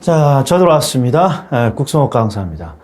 자, 저 들어왔습니다. 국성호 강사입니다.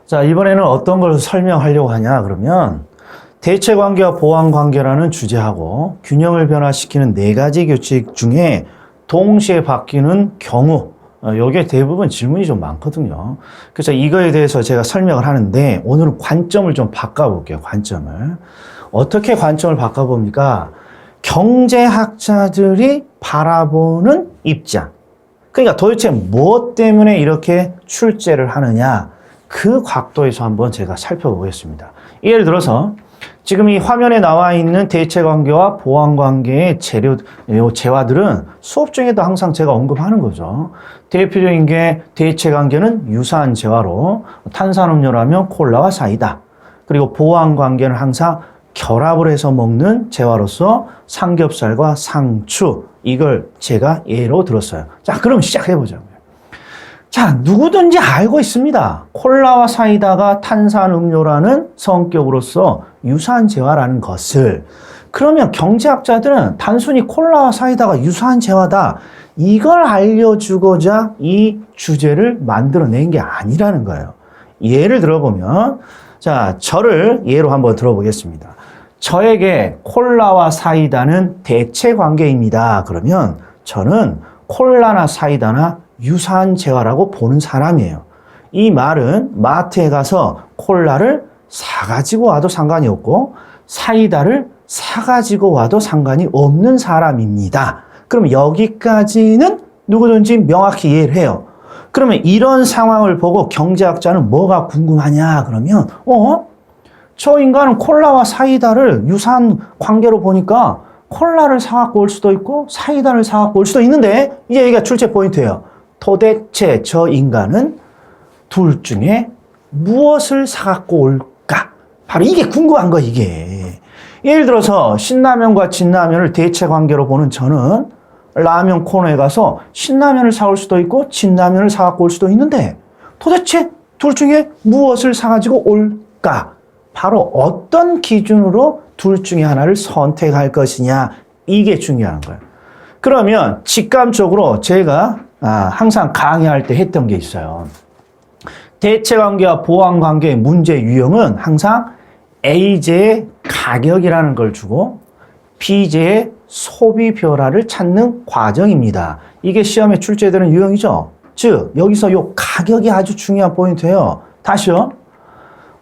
자, 이번에는 어떤 걸 설명하려고 하냐 그러면 대체관계와 보완관계라는 주제하고 균형을 변화시키는 네 가지 규칙 중에 동시에 바뀌는 경우, 이게 대부분 질문이 좀 많거든요. 그래서 이거에 대해서 제가 설명을 하는데 오늘은 관점을 좀 바꿔볼게요. 관점을. 어떻게 관점을 바꿔봅니까? 경제학자들이 바라보는 입장. 그러니까 도대체 무엇 때문에 이렇게 출제를 하느냐, 그 각도에서 한번 제가 살펴보겠습니다. 예를 들어서 지금 이 화면에 나와 있는 대체관계와 보완관계의 재화들은 수업 중에도 항상 제가 언급하는 거죠. 대표적인 게 대체관계는 유사한 재화로 탄산음료라면 콜라와 사이다. 그리고 보완관계는 항상 결합을 해서 먹는 재화로서 삼겹살과 상추, 이걸 제가 예로 들었어요. 자, 그럼 시작해보자고요. 자, 누구든지 알고 있습니다. 콜라와 사이다가 탄산음료라는 성격으로서 유사한 재화라는 것을. 그러면 경제학자들은 단순히 콜라와 사이다가 유사한 재화다, 이걸 알려주고자 이 주제를 만들어낸 게 아니라는 거예요. 예를 들어보면, 자, 저를 예로 한번 들어보겠습니다. 저에게 콜라와 사이다는 대체관계입니다. 그러면 저는 콜라나 사이다나 유사한 재화라고 보는 사람이에요. 이 말은 마트에 가서 콜라를 사가지고 와도 상관이 없고 사이다를 사가지고 와도 상관이 없는 사람입니다. 그럼 여기까지는 누구든지 명확히 이해를 해요. 그러면 이런 상황을 보고 경제학자는 뭐가 궁금하냐 그러면 저 인간은 콜라와 사이다를 유사한 관계로 보니까 콜라를 사갖고 올 수도 있고 사이다를 사갖고 올 수도 있는데, 이제 여기가 출제 포인트예요. 도대체 저 인간은 둘 중에 무엇을 사갖고 올까? 바로 이게 궁금한 거, 이게. 예를 들어서 신라면과 진라면을 대체관계로 보는 저는 라면 코너에 가서 신라면을 사올 수도 있고 진라면을 사갖고 올 수도 있는데, 도대체 둘 중에 무엇을 사가지고 올까? 바로 어떤 기준으로 둘 중에 하나를 선택할 것이냐, 이게 중요한 거예요. 그러면 직감적으로 제가 항상 강의할 때 했던 게 있어요. 대체관계와 보완관계의 문제 유형은 항상 A제의 가격이라는 걸 주고 B제의 소비 변화를 찾는 과정입니다. 이게 시험에 출제되는 유형이죠. 즉 여기서 이 가격이 아주 중요한 포인트예요. 다시요.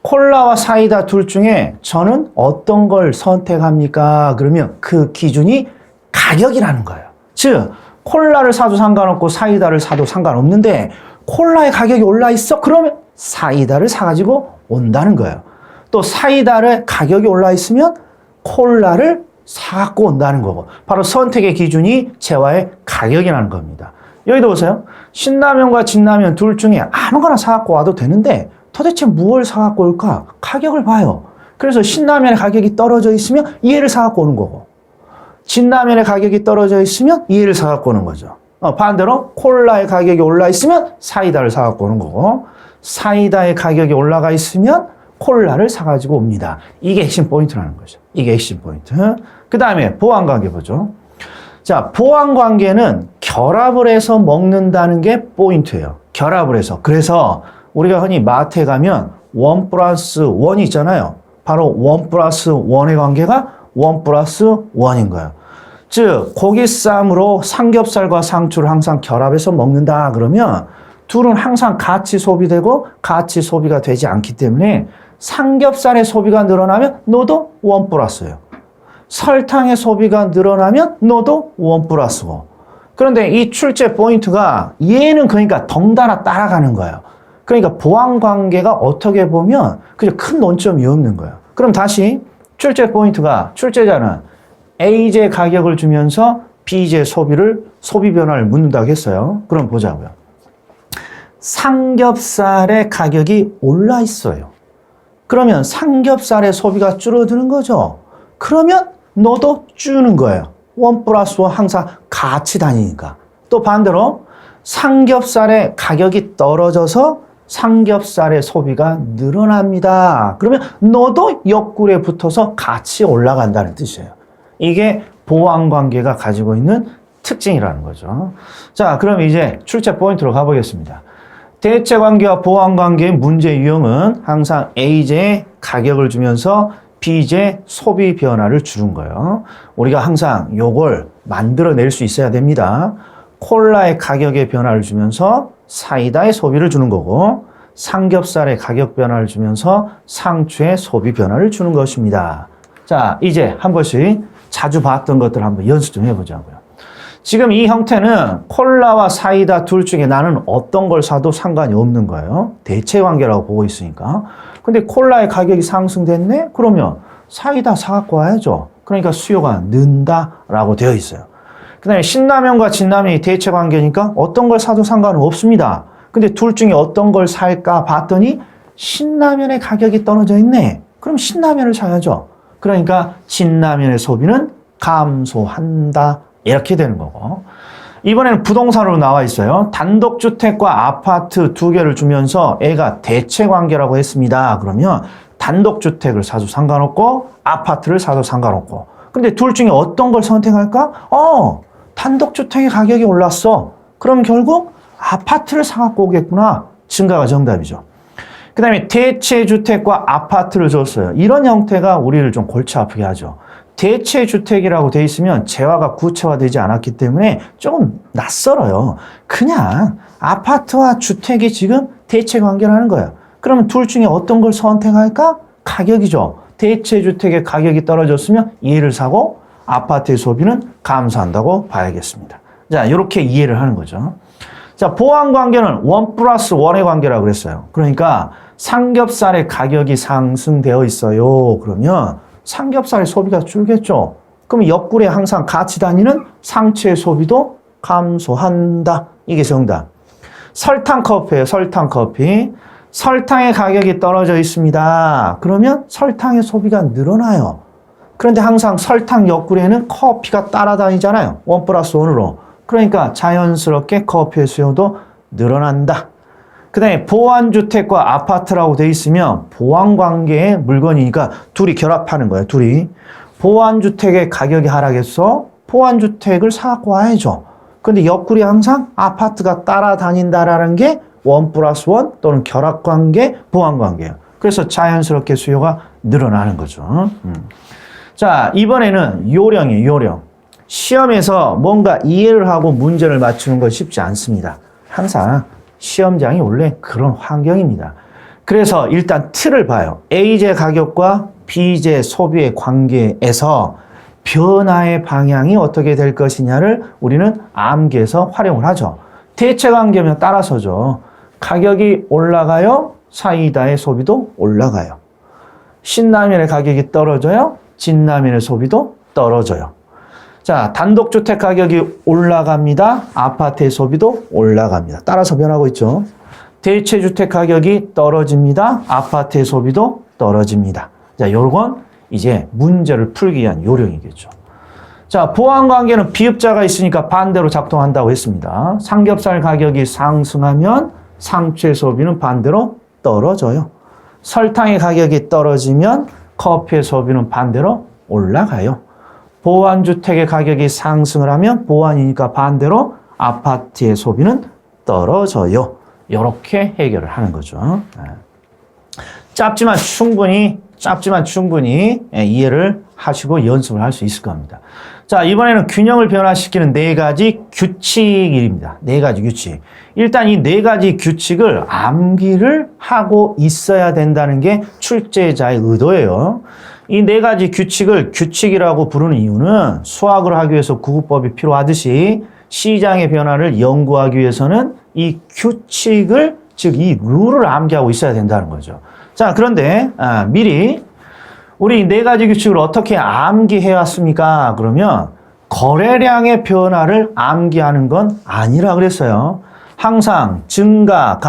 콜라와 사이다 둘 중에 저는 어떤 걸 선택합니까? 그러면 그 기준이 가격이라는 거예요. 즉 콜라를 사도 상관없고 사이다를 사도 상관없는데 콜라의 가격이 올라 있어? 그러면 사이다를 사가지고 온다는 거예요. 또 사이다의 가격이 올라 있으면 콜라를 사갖고 온다는 거고, 바로 선택의 기준이 재화의 가격이라는 겁니다. 여기도 보세요. 신라면과 진라면 둘 중에 아무거나 사갖고 와도 되는데 도대체 무엇을 사갖고 올까? 가격을 봐요. 그래서 신라면의 가격이 떨어져 있으면 얘를 사갖고 오는 거고, 진라면의 가격이 떨어져 있으면 얘를 사갖고 오는 거죠. 반대로 콜라의 가격이 올라 있으면 사이다를 사갖고 오는 거고, 사이다의 가격이 올라가 있으면 콜라를 사가지고 옵니다. 이게 핵심 포인트라는 거죠. 이게 핵심 포인트. 그 다음에 보완관계 보죠. 자, 보완관계는 결합을 해서 먹는다는 게 포인트예요. 결합을 해서. 그래서 우리가 흔히 마트에 가면 1+1이 있잖아요. 바로 1+1의 관계가 1+1인 거예요. 즉 고기쌈으로 삼겹살과 상추를 항상 결합해서 먹는다 그러면 둘은 항상 같이 소비되고 같이 소비가 되지 않기 때문에 삼겹살의 소비가 늘어나면 너도 1+예요. 설탕의 소비가 늘어나면 너도 1+고. 그런데 이 출제 포인트가 얘는 그러니까 덩달아 따라가는 거예요. 그러니까 보완관계가 어떻게 보면 그냥 큰 논점이 없는 거예요. 그럼 다시 출제 포인트가, 출제자는 A제 가격을 주면서 B제 소비 변화를 묻는다고 했어요. 그럼 보자고요. 삼겹살의 가격이 올라 있어요. 그러면 삼겹살의 소비가 줄어드는 거죠. 그러면 너도 줄는 거예요. 1+1 항상 같이 다니니까. 또 반대로 삼겹살의 가격이 떨어져서 삼겹살의 소비가 늘어납니다. 그러면 너도 옆구리에 붙어서 같이 올라간다는 뜻이에요. 이게 보완관계가 가지고 있는 특징이라는 거죠. 자, 그럼 이제 출제 포인트로 가보겠습니다. 대체 관계와 보완 관계의 문제 유형은 항상 A제에 가격을 주면서 B제 소비 변화를 주는 거예요. 우리가 항상 요걸 만들어낼 수 있어야 됩니다. 콜라의 가격의 변화를 주면서 사이다의 소비를 주는 거고, 삼겹살의 가격 변화를 주면서 상추의 소비 변화를 주는 것입니다. 자, 이제 한 번씩 자주 봤던 것들 한번 연습 좀 해보자고요. 지금 이 형태는 콜라와 사이다 둘 중에 나는 어떤 걸 사도 상관이 없는 거예요. 대체 관계라고 보고 있으니까. 근데 콜라의 가격이 상승됐네? 그러면 사이다 사갖고 와야죠. 그러니까 수요가 는다라고 되어 있어요. 그 다음에 신라면과 진라면이 대체 관계니까 어떤 걸 사도 상관은 없습니다. 근데 둘 중에 어떤 걸 살까 봤더니 신라면의 가격이 떨어져 있네. 그럼 신라면을 사야죠. 그러니까 진라면의 소비는 감소한다. 이렇게 되는 거고. 이번에는 부동산으로 나와 있어요. 단독주택과 아파트 두 개를 주면서 A가 대체 관계라고 했습니다. 그러면 단독주택을 사도 상관없고 아파트를 사도 상관없고. 근데 둘 중에 어떤 걸 선택할까? 단독주택의 가격이 올랐어. 그럼 결국 아파트를 사갖고 오겠구나. 증가가 정답이죠. 그 다음에 대체주택과 아파트를 줬어요. 이런 형태가 우리를 좀 골치 아프게 하죠. 대체주택이라고 돼 있으면 재화가 구체화되지 않았기 때문에 조금 낯설어요. 그냥 아파트와 주택이 지금 대체 관계라는 거예요. 그러면 둘 중에 어떤 걸 선택할까? 가격이죠. 대체주택의 가격이 떨어졌으면 얘를 사고 아파트의 소비는 감소한다고 봐야겠습니다. 자, 이렇게 이해를 하는 거죠. 자, 보완 관계는 1+1의 관계라고 그랬어요. 그러니까 삼겹살의 가격이 상승되어 있어요. 그러면 삼겹살의 소비가 줄겠죠. 그럼 옆구리에 항상 같이 다니는 상추의 소비도 감소한다. 이게 정답. 설탕커피예요. 설탕커피. 설탕의 가격이 떨어져 있습니다. 그러면 설탕의 소비가 늘어나요. 그런데 항상 설탕 옆구리에는 커피가 따라다니잖아요. 1+1으로. 그러니까 자연스럽게 커피의 수요도 늘어난다. 그 다음에 보완주택과 아파트라고 돼 있으면 보완관계의 물건이니까 둘이 결합하는 거예요. 둘이. 보완주택의 가격이 하락했어. 보완주택을 사갖고 와야죠. 근데 옆구리 항상 아파트가 따라다닌다라는 게 1+1 또는 결합관계, 보완관계예요. 그래서 자연스럽게 수요가 늘어나는 거죠. 자, 이번에는 요령이에요. 요령. 시험에서 뭔가 이해를 하고 문제를 맞추는 건 쉽지 않습니다. 항상 시험장이 원래 그런 환경입니다. 그래서 일단 틀을 봐요. A제 가격과 B제 소비의 관계에서 변화의 방향이 어떻게 될 것이냐를 우리는 암기해서 활용을 하죠. 대체 관계면 따라서죠. 가격이 올라가요. 사이다의 소비도 올라가요. 신라면의 가격이 떨어져요. 진라면의 소비도 떨어져요. 자, 단독주택 가격이 올라갑니다. 아파트의 소비도 올라갑니다. 따라서 변하고 있죠. 대체주택 가격이 떨어집니다. 아파트의 소비도 떨어집니다. 자, 요건 이제 문제를 풀기 위한 요령이겠죠. 자, 보완관계는 비읍자가 있으니까 반대로 작동한다고 했습니다. 삼겹살 가격이 상승하면 상추의 소비는 반대로 떨어져요. 설탕의 가격이 떨어지면 커피의 소비는 반대로 올라가요. 보완주택의 가격이 상승을 하면 보완이니까 반대로 아파트의 소비는 떨어져요. 이렇게 해결을 하는 거죠. 짧지만 충분히 이해를 하시고 연습을 할 수 있을 겁니다. 자, 이번에는 균형을 변화시키는 4가지 규칙입니다. 4가지 규칙. 일단 이 4가지 규칙을 암기를 하고 있어야 된다는 게 출제자의 의도예요. 이 4가지 규칙을 규칙이라고 부르는 이유는 수학을 하기 위해서 구구법이 필요하듯이 시장의 변화를 연구하기 위해서는 이 규칙을, 즉 이 룰을 암기하고 있어야 된다는 거죠. 자, 그런데 미리 우리 4가지 규칙을 어떻게 암기해 왔습니까? 그러면 거래량의 변화를 암기하는 건 아니라 그랬어요. 항상 증가,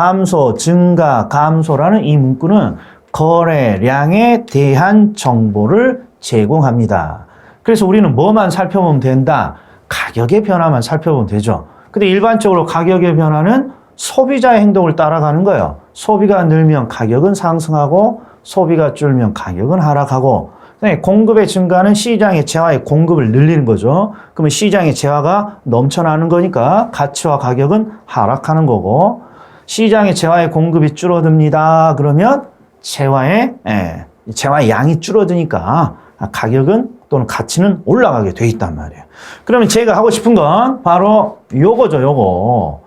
감소라는 이 문구는 거래량에 대한 정보를 제공합니다. 그래서 우리는 뭐만 살펴보면 된다? 가격의 변화만 살펴보면 되죠. 근데 일반적으로 가격의 변화는 소비자의 행동을 따라가는 거예요. 소비가 늘면 가격은 상승하고 소비가 줄면 가격은 하락하고 네, 공급의 증가는 시장의 재화의 공급을 늘리는 거죠. 그러면 시장의 재화가 넘쳐나는 거니까 가치와 가격은 하락하는 거고, 시장의 재화의 공급이 줄어듭니다. 그러면 재화의 양이 줄어드니까 가격은 또는 가치는 올라가게 돼 있단 말이에요. 그러면 제가 하고 싶은 건 바로 요거죠, 요거.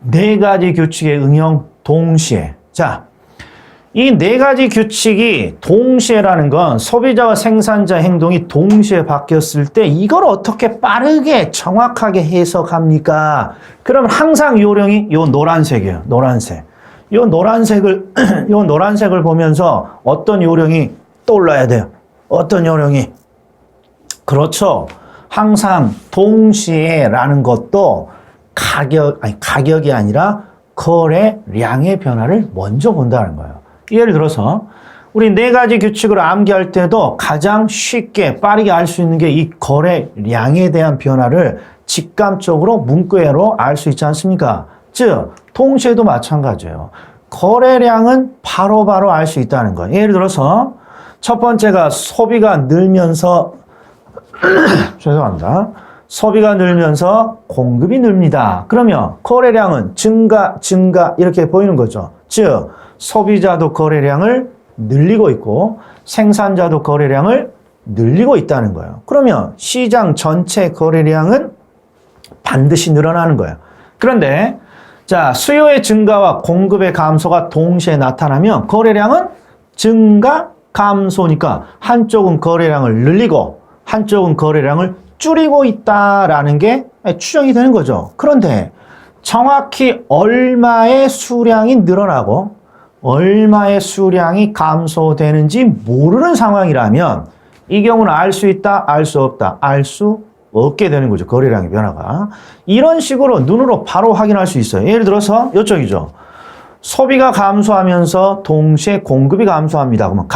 네 가지 규칙의 응용 동시에. 자, 이 네 가지 규칙이 동시에라는 건 소비자와 생산자 행동이 동시에 바뀌었을 때 이걸 어떻게 빠르게 정확하게 해석합니까? 그럼 항상 요령이 요 노란색이에요. 노란색. 요 노란색을 보면서 어떤 요령이 떠올라야 돼요? 어떤 요령이? 그렇죠. 항상 동시에라는 것도 가격이 아니라 거래량의 변화를 먼저 본다는 거예요. 예를 들어서 우리 네 가지 규칙을 암기할 때도 가장 쉽게 빠르게 알 수 있는 게 이 거래량에 대한 변화를 직감적으로 문구로 알 수 있지 않습니까? 즉 동시에도 마찬가지예요. 거래량은 바로바로 알 수 있다는 거예요. 예를 들어서 첫 번째가 소비가 늘면서 죄송합니다. 소비가 늘면서 공급이 늡니다. 그러면 거래량은 증가 이렇게 보이는 거죠. 즉 소비자도 거래량을 늘리고 있고 생산자도 거래량을 늘리고 있다는 거예요. 그러면 시장 전체 거래량은 반드시 늘어나는 거예요. 그런데 자, 수요의 증가와 공급의 감소가 동시에 나타나면 거래량은 증가, 감소니까 한쪽은 거래량을 늘리고 한쪽은 거래량을 줄이고 있다라는 게 추정이 되는 거죠. 그런데 정확히 얼마의 수량이 늘어나고 얼마의 수량이 감소되는지 모르는 상황이라면 이 경우는 알 수 있다, 알 수 없다, 알 수 없게 되는 거죠. 거래량의 변화가. 이런 식으로 눈으로 바로 확인할 수 있어요. 예를 들어서 이쪽이죠. 소비가 감소하면서 동시에 공급이 감소합니다. 그러면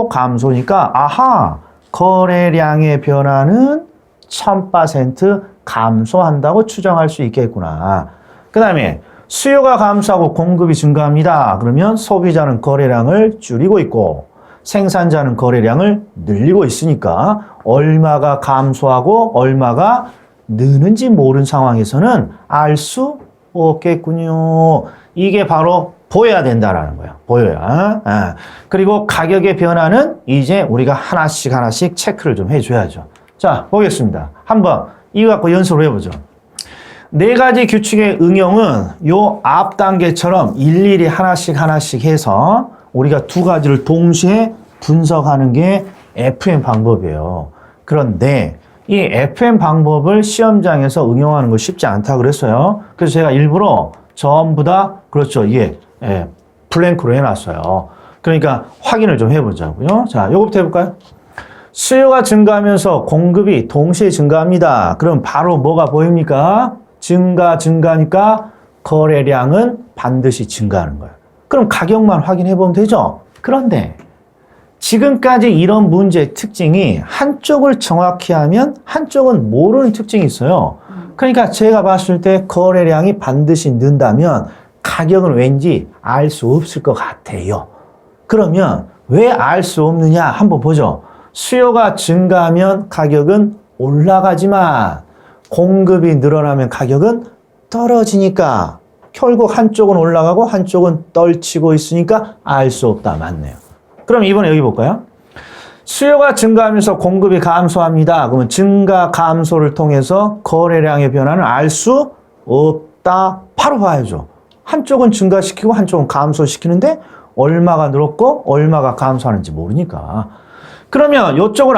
감소니까 아하, 거래량의 변화는 1000% 감소한다고 추정할 수 있겠구나. 그 다음에 수요가 감소하고 공급이 증가합니다. 그러면 소비자는 거래량을 줄이고 있고 생산자는 거래량을 늘리고 있으니까 얼마가 감소하고 얼마가 느는지 모르는 상황에서는 알 수 없겠군요. 이게 바로 보여야 된다라는 거예요. 보여야. 그리고 가격의 변화는 이제 우리가 하나씩 체크를 좀 해줘야죠. 자, 보겠습니다. 한번 이거 갖고 연습을 해보죠. 네 가지 규칙의 응용은 요 앞 단계처럼 일일이 하나씩 해서 우리가 두 가지를 동시에 분석하는 게 FM 방법이에요. 그런데 이 FM 방법을 시험장에서 응용하는 거 쉽지 않다 그랬어요. 그래서 제가 일부러 전부 다 그렇죠. 이게 블랭크로 해놨어요. 그러니까 확인을 좀 해보자고요. 자, 요거부터 해볼까요? 수요가 증가하면서 공급이 동시에 증가합니다. 그럼 바로 뭐가 보입니까? 증가니까 거래량은 반드시 증가하는 거예요. 그럼 가격만 확인해 보면 되죠? 그런데 지금까지 이런 문제의 특징이 한쪽을 정확히 하면 한쪽은 모르는 특징이 있어요. 그러니까 제가 봤을 때 거래량이 반드시 는다면 가격은 왠지 알 수 없을 것 같아요. 그러면 왜 알 수 없느냐 한번 보죠. 수요가 증가하면 가격은 올라가지만 공급이 늘어나면 가격은 떨어지니까 결국 한쪽은 올라가고 한쪽은 떨치고 있으니까 알 수 없다. 맞네요. 그럼 이번에 여기 볼까요? 수요가 증가하면서 공급이 감소합니다. 그러면 증가 감소를 통해서 거래량의 변화는 알 수 없다. 바로 봐야죠. 한쪽은 증가시키고 한쪽은 감소시키는데 얼마가 늘었고 얼마가 감소하는지 모르니까. 그러면 이쪽은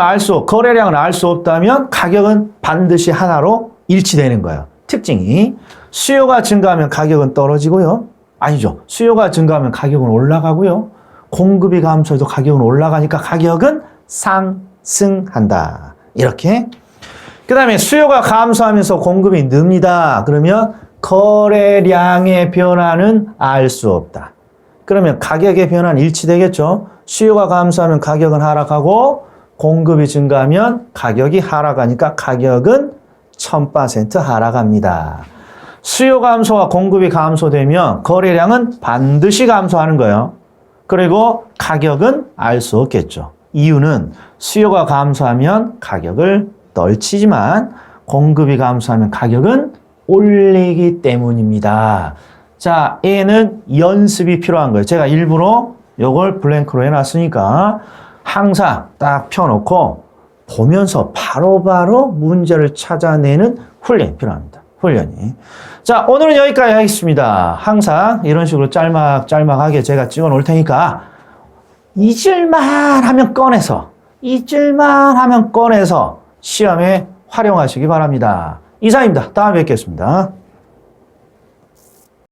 거래량은 알 수 없다면 가격은 반드시 하나로 일치되는 거예요. 특징이 수요가 증가하면 가격은 떨어지고요. 아니죠. 수요가 증가하면 가격은 올라가고요. 공급이 감소해도 가격은 올라가니까 가격은 상승한다. 이렇게. 그 다음에 수요가 감소하면서 공급이 늡니다. 그러면 거래량의 변화는 알 수 없다. 그러면 가격의 변화는 일치되겠죠. 수요가 감소하면 가격은 하락하고 공급이 증가하면 가격이 하락하니까 가격은 1000% 하락합니다. 수요 감소와 공급이 감소되면 거래량은 반드시 감소하는 거예요. 그리고 가격은 알 수 없겠죠. 이유는 수요가 감소하면 가격을 널치지만 공급이 감소하면 가격은 올리기 때문입니다. 자, 얘는 연습이 필요한 거예요. 제가 일부러 이걸 블랭크로 해놨으니까 항상 딱 펴놓고 보면서 바로바로 문제를 찾아내는 훈련이 필요합니다. 훈련이. 자, 오늘은 여기까지 하겠습니다. 항상 이런 식으로 짤막하게 제가 찍어 놓을 테니까 잊을만 하면 꺼내서 시험에 활용하시기 바랍니다. 이상입니다. 다음에 뵙겠습니다.